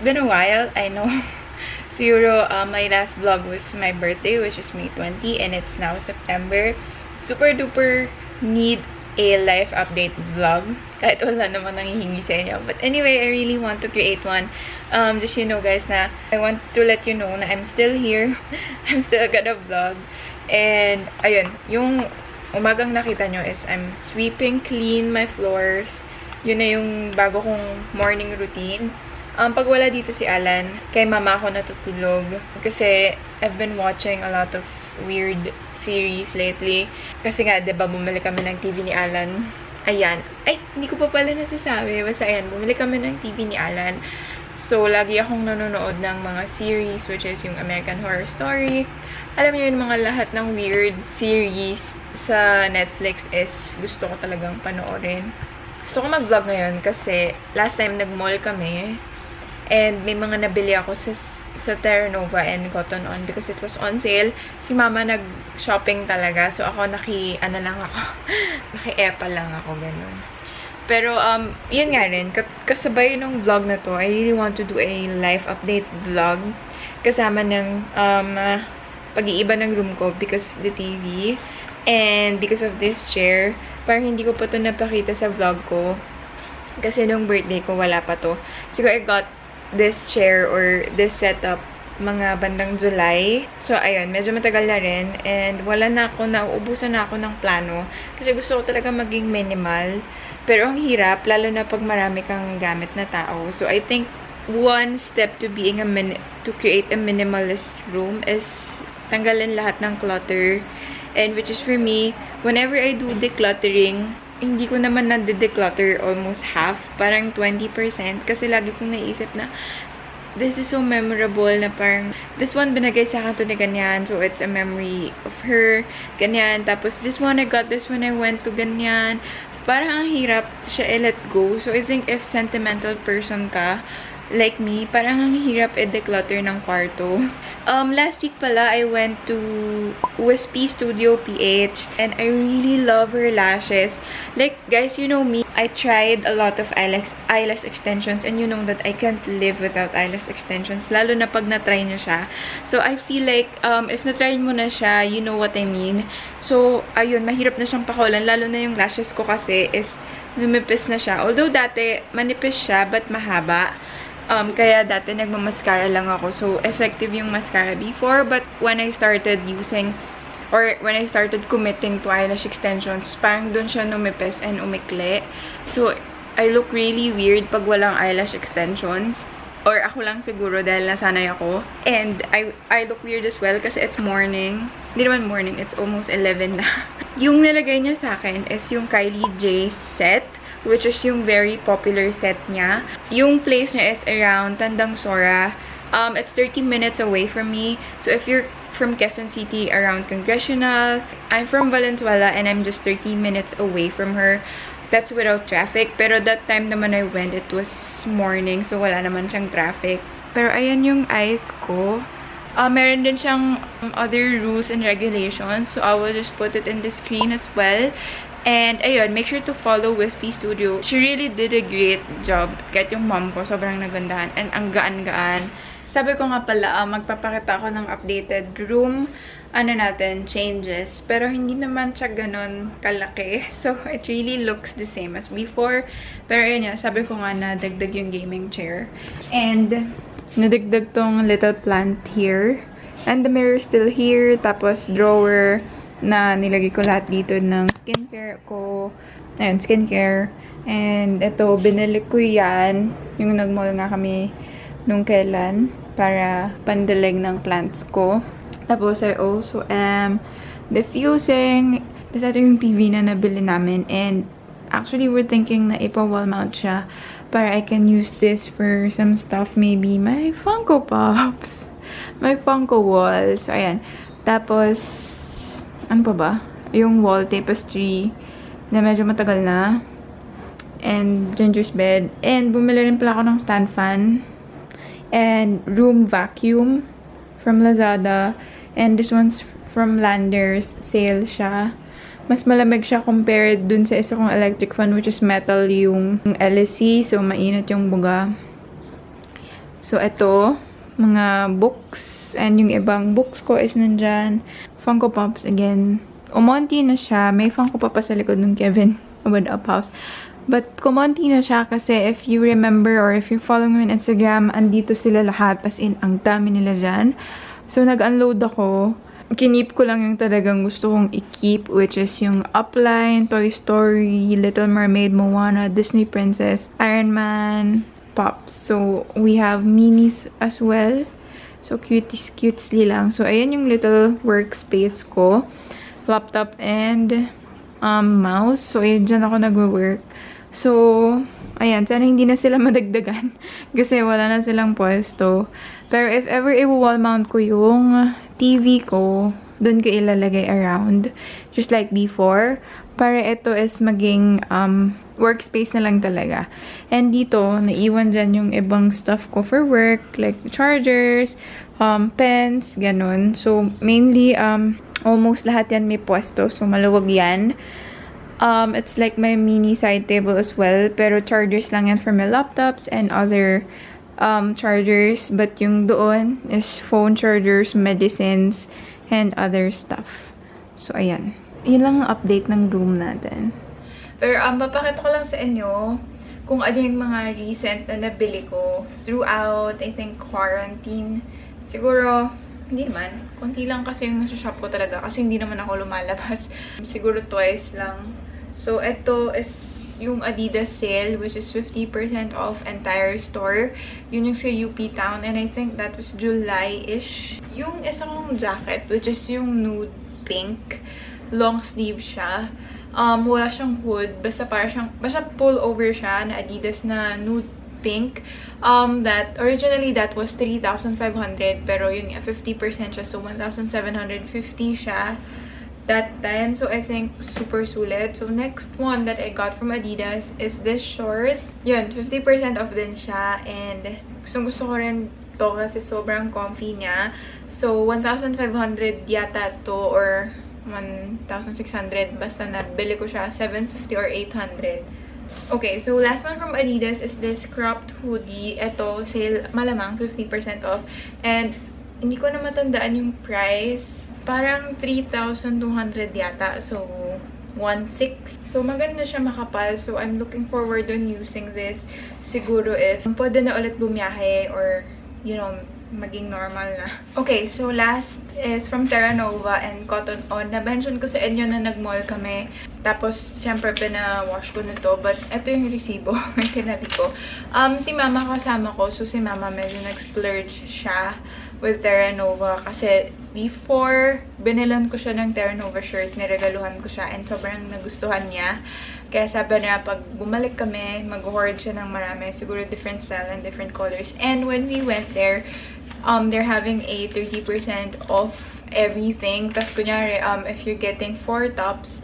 been a while, I know. Siguro, my last vlog was my birthday, which is May 20, and it's now September. Super duper need a life update vlog. Kahit wala naman nanghihingi sa inyo. But anyway, I really want to create one. Just you know guys na I want to let you know na I'm still here. I'm still gonna vlog. And, ayun, yung umagang nakita nyo is I'm sweeping clean my floors. Yun na yung bago kong morning routine. Pag wala dito si Alan, kay mama ako natutulog. Kasi I've been watching a lot of weird series lately. Kasi nga, diba, bumili kami ng TV ni Alan. Ayan. Ay, hindi ko pa pala nasasabi. Basta ayan, bumili kami ng TV ni Alan. So, lagi akong nanonood ng mga series, which is yung American Horror Story. Alam niyo yung mga lahat ng weird series sa Netflix is gusto ko talagang panoorin. Gusto ko mag-vlog ngayon kasi last time nag-mall kami. And may mga nabili ako sa Terra Nova and Cotton On because it was on sale. Si mama nag-shopping talaga. So ako naki-epa lang ako, ganun. Pero, yun nga rin. Kasabay nung vlog na to, I really want to do a life update vlog. Kasama ng pag-iiba ng room ko because of the TV. And because of this chair. Parang hindi ko pa to napakita sa vlog ko. Kasi nung birthday ko, wala pa to. Siguro I got this chair or this setup mga bandang July. So, ayun, medyo matagal na rin. And wala na ako, nauubusan na ako ng plano. Kasi gusto ko talaga maging minimal. Pero ang hirap, lalo na pag marami kang gamit na tao. So, I think one step to being to create a minimalist room is tanggalin lahat ng clutter. And which is for me, whenever I do decluttering, hindi ko naman na-declutter almost half. Parang 20%. Kasi lagi kong naisip na this is so memorable na parang this one binagay sa akin to ni ganyan. So, it's a memory of her. Ganyan. Tapos, this one, I got this when I went to ganyan. So, parang ang hirap siya i-let go. So, I think if sentimental person ka, like me, parang ang hirap i-declutter ng kwarto. Last week pala, I went to Wispy Studio PH and I really love her lashes. Like, guys, you know me, I tried a lot of eyelash extensions and you know that I can't live without eyelash extensions, lalo na pag na-try nyo siya. So, I feel like, if na-try mo na siya, you know what I mean. So, ayun, mahirap na siyang pakawalan, lalo na yung lashes ko kasi is lumipis na siya. Although dati, manipis siya, but mahaba. Kaya dati nagmamascara lang ako. So, effective yung mascara before. But when I started using, or when I started committing to eyelash extensions, parang dun siya numipis and umikli. So, I look really weird pag walang eyelash extensions. Or ako lang siguro dahil nasanay ako. And I look weird as well kasi it's morning. Hindi naman morning, it's almost 11 na. Yung nilagay niya sa akin is yung Kylie J set, which is yung very popular set niya. Yung place niya is around Tandang Sora. It's 30 minutes away from me. So if you're from Quezon City around Congressional, I'm from Valencia and I'm just 30 minutes away from her. That's without traffic. Pero that time naman I went, it was morning. So wala naman siyang traffic. Pero ayan yung eyes ko. Meron din siyang other rules and regulations. So I will just put it in the screen as well. And, ayun, make sure to follow Wispy Studio. She really did a great job. Kahit yung mom ko, sobrang nagandahan. And ang gaan-gaan. Sabi ko nga pala, magpapakita ako ng updated room, changes. Pero hindi naman siya ganon kalaki. So, it really looks the same as before. Pero ayun yan, sabi ko nga na dagdag yung gaming chair. And, nadagdag tong little plant here. And the mirror still here. Tapos, drawer na nilagay ko lahat dito ng skincare ko. Ayun, skincare. And ito, binili ko yan. Yung nag-mall nga kami nung kailan para pandalig ng plants ko. Tapos, I also am diffusing. Tapos, ito yung TV na nabili namin. And actually, we're thinking na ipa-wall mount siya para I can use this for some stuff. Maybe my Funko Pops. My Funko wall. So, ayan. Tapos, ano pa ba? Yung wall tapestry na medyo matagal na. And Ginger's bed. And bumili rin pala ako ng stand fan. And room vacuum from Lazada. And this one's from Landers. Sale siya. Mas malamig siya compared dun sa isa kong electric fan which is metal yung LSC. So, mainit yung buga. So, ito, mga books. And yung ibang books ko is nandyan. Funko Pops, again. Umonti na siya. May Funko Pop pa sa likod ng Kevin with Up House. But, kumonti na siya kasi if you remember or if you're following me on Instagram, andito sila lahat. As in, ang dami nila dyan. So, nag-unload ako. Kinip ko lang yung talagang gusto kong i-keep, which is yung Upline, Toy Story, Little Mermaid, Moana, Disney Princess, Iron Man, Pops. So, we have minis as well. So, cutesly lang. So, ayan yung little workspace ko. Laptop and mouse. So, ayan, dyan ako nag-work. So, ayan, sana hindi na sila madagdagan kasi wala na silang pwesto. Pero if ever i-wall mount ko yung TV ko, dun ko ilalagay around. Just like before. Para ito is maging workspace na lang talaga. And dito, naiwan dyan yung ibang stuff ko for work. Like chargers, pens, ganun. So, mainly, almost lahat yan may pwesto. So, maluwag yan. It's like my mini side table as well. Pero chargers lang yan for my laptops and other chargers. But yung doon is phone chargers, medicines, and other stuff. So, ayan. Yun lang ang update ng room natin. Pero, papakita ko lang sa inyo kung ano yung mga recent na nabili ko throughout, I think, quarantine. Siguro, hindi naman. Konti lang kasi yung nasa shop ko talaga kasi hindi naman ako lumalabas. Siguro twice lang. So, ito is yung Adidas sale, which is 50% off entire store. Yun yung sa UP Town. And I think that was July-ish. Yung isang jacket, which is yung nude pink. Long sleeve siya. Wala siyang hood. Basta pull over siya na Adidas na nude pink. Originally, that was 3,500. Pero yun, 50% siya. So, 1,750 siya that time. So, I think super sulit. So, next one that I got from Adidas is this short. Yun, 50% off din siya. And gusto ko rin to kasi sobrang comfy niya. So, 1,500 yata to or 1,600. Basta nabili ko siya 750 or 800. Okay, so last one from Adidas is this cropped hoodie. Ito, sale, malamang 50% off. And hindi ko na matandaan yung price. Parang 3,200 yata. So, 1,600. So, maganda siya, makapal. So, I'm looking forward on using this. Siguro if pwede na ulit bumiyahe or, you know, maging normal na. Okay, so last is from Terra Nova and Cotton On. Na-mention ko sa inyo na nag-mall kami. Tapos, syempre, pina-wash ko na to. But, ito yung resibo. Kinabi ko. Si Mama kasama ko. So, si Mama medyo nag-splurge siya with Terra Nova. Kasi, before, binilan ko siya ng Terra Nova shirt. Niregaluhan ko siya. And sobrang nagustuhan niya. Kaya sabi na, pag bumalik kami, mag-hoard siya ng marami. Siguro different style and different colors. And when we went there, they're having a 30% off everything. Tapos, kunyari, if you're getting 4 tops,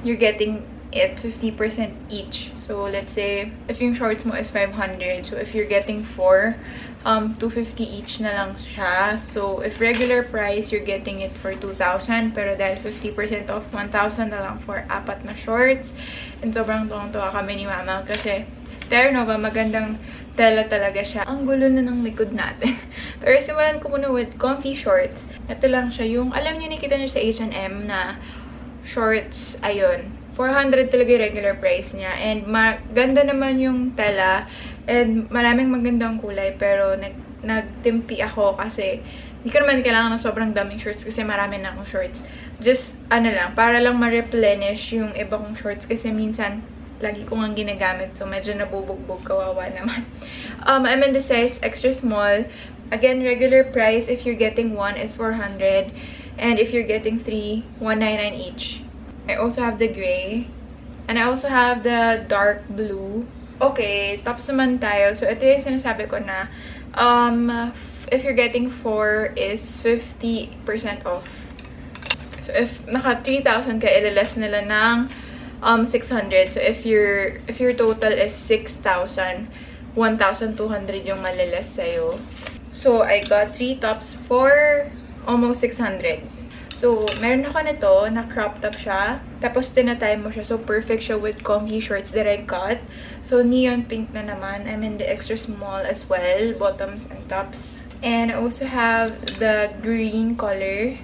you're getting it 50% each. So, let's say, if yung shorts mo is 500, so if you're getting 4, 250 each na lang siya. So, if regular price, you're getting it for 2,000. Pero dahil 50% off, 1,000 na lang for 4 na shorts. And sobrang tuwang-tuwa kami ni Mama kasi Terra Nova, magandang tela talaga siya. Ang gulo na ng likod natin. Pero simulan ko muna with comfy shorts. Ito lang siya yung, alam niyo, nakita niyo sa H&M na shorts, ayun. 400 talaga yung regular price niya. And maganda naman yung tela. And maraming magandang kulay. Pero nagtimpi ako kasi hindi ko naman kailangan ng sobrang daming shorts kasi marami na akong shorts. Just, lang, para lang ma-replenish yung iba kong shorts kasi minsan lagi ko nga ginagamit. So, medyo nabubugbog, kawawa naman. I'm in the size extra small. Again, regular price if you're getting 1 is 400. And if you're getting 3, 199 each. I also have the gray. And I also have the dark blue. Okay, tops naman tayo. So, ito yung sinasabi ko na if you're getting 4 is 50% off. So, if naka 3,000 ka, ilaless nila ng 600. So, if your total is 6,000, 1,200 yung maliless sa'yo. So, I got 3 tops for almost 600. So, meron ako nito na crop top siya. Tapos, tinatay mo siya. So, perfect siya with comfy shorts that I got. So, neon pink na naman. I'm in the extra small as well. Bottoms and tops. And I also have the green color.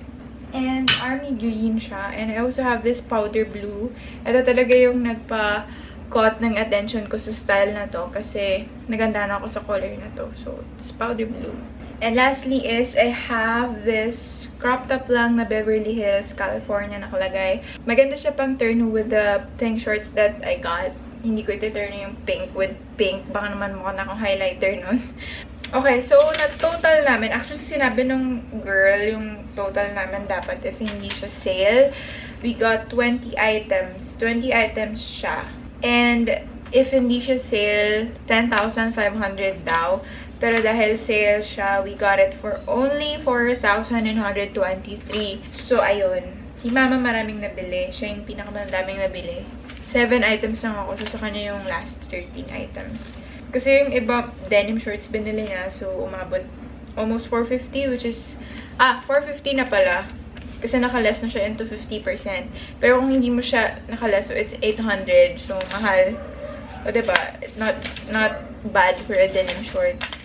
And army green siya. And I also have this powder blue. Ito talaga yung nagpa-caught ng attention ko sa style na to. Kasi, naganda na ako sa color na to. So, it's powder blue. And lastly is, I have this crop top lang na Beverly Hills, California nakalagay. Maganda siya pang turn with the pink shorts that I got. Hindi ko iti-turn yung pink with pink. Baka naman mukha na akong highlighter nun. Okay, so na-total namin. Actually, sinabi nung girl yung total namin dapat if hindi siya sale. We got 20 items. 20 items siya. And if hindi siya sale, 10,500 daw. Pero dahil sale siya, we got it for only 4,923. So, ayun. Si Mama maraming nabili. Siya yung pinakamadaming nabili. 7 items lang ako. So, sa kanya yung last 13 items. Kasi yung iba, denim shorts binili niya. So, umabot almost 450, which is... 450 na pala. Kasi nakaless na siya into 50%. Pero kung hindi mo siya nakaless, so it's 800. So, mahal. O, diba? Not bad for a denim shorts.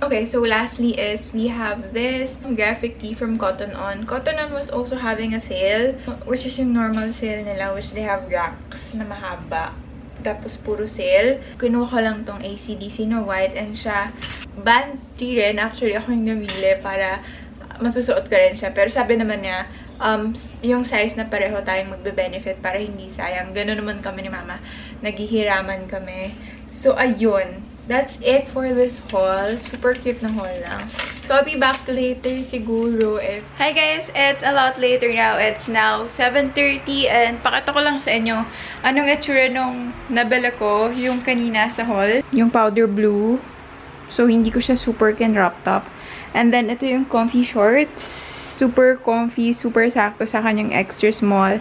Okay, so lastly is we have this graphic tee from Cotton On. Cotton On was also having a sale, which is yung normal sale nila, which they have racks na mahaba. Tapos puro sale. Kinuha ko lang tong AC/DC na white and siya band tee rin. Actually, ako yung namili para masusuot ko rin siya. Pero sabi naman niya, yung size na pareho tayong magbe-benefit para hindi sayang. Gano'n naman kami ni Mama. Naghihiraman kami. So, ayun. That's it for this haul. Super cute na haul lang. So, I'll be back later siguro if... Hi guys! It's a lot later now. It's now 7:30 and pakita ko lang sa inyo anong itsura nung nabala ko yung kanina sa haul. Yung powder blue. So, hindi ko siya super crop top. And then, ito yung comfy shorts. Super comfy, super sakto sa kanyang extra small.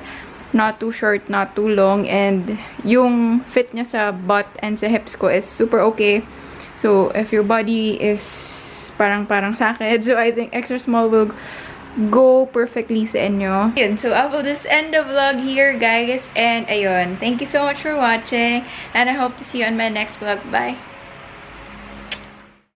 Not too short, not too long. And yung fit niya sa butt and sa hips ko is super okay. So, if your body is parang sa akin, so I think extra small will go perfectly sa inyo. Yun, so I will just end the vlog here, guys. And ayun, thank you so much for watching. And I hope to see you on my next vlog. Bye!